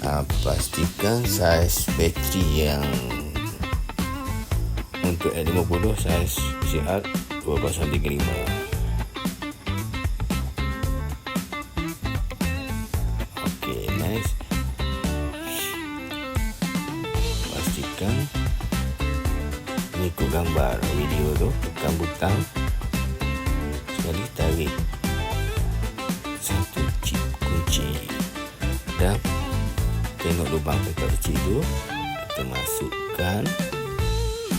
Pastikan saiz bateri yang untuk L50 saiz PCR 2035. Okey, nice. Pastikan mengikut gambar video tu, tekan butang sekali, tarik satu chip kunci dan tengok lubang petak kecil tu, kita masukkan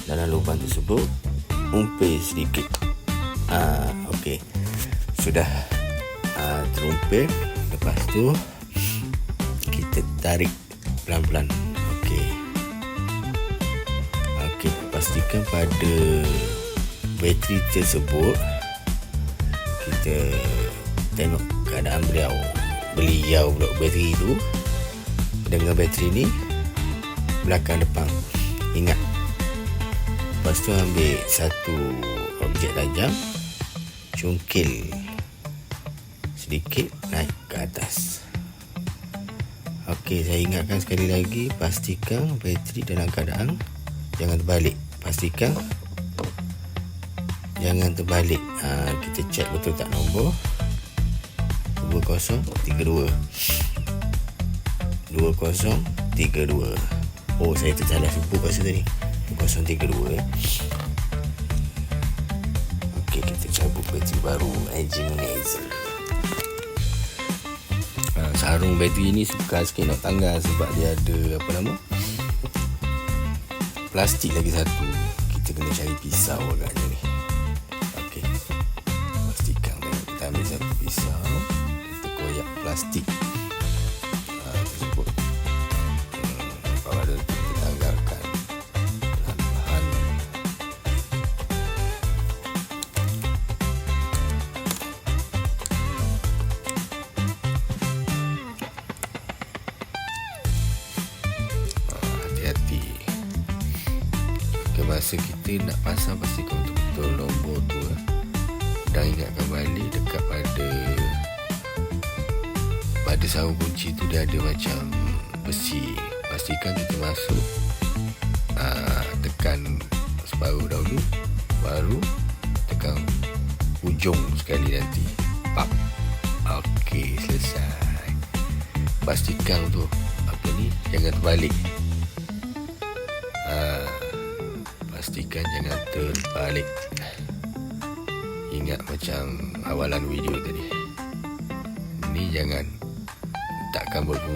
dalam lubang tersebut, umpil sedikit. Okey, sudah terumpil. Lepas tu kita tarik pelan-pelan. Okey, pastikan pada bateri tersebut kita tengok keadaan beliau pula bateri tu dengan bateri ni belakang depan. Ingat, lepas tu ambil satu objek tajam, cungkil sedikit naik ke atas. Okey, saya ingatkan sekali lagi, pastikan bateri dalam keadaan jangan terbalik. Pastikan jangan terbalik. Kita cek betul tak nombor 2032. Oh, saya tersalah sebut kat situ ni 2032. Okey, kita cabut bateri baru Aging Laser. Sarung bateri ni suka sikit nak tanggal sebab dia ada plastik lagi satu. Kita kena cari pisau agaknya ni. Okey, pastikan kita ambil satu pisau, kita koyak plastik tersebut. Bawa dia, kita tanggalkan perlahan-lahan. Hati-hati. Masa kita nak pasang, pastikan betul-betul nombor tu, dan ingatkan balik dekat pada sarung kunci tu dia ada macam besi. Pastikan kita masuk, tekan separuh dahulu, baru tekan hujung sekali nanti. Pap. Okey, selesai. Pastikan tu jangan terbalik. Pastikan jangan terbalik. Ingat macam awalan video tadi, ni jangan takkan berfungsi.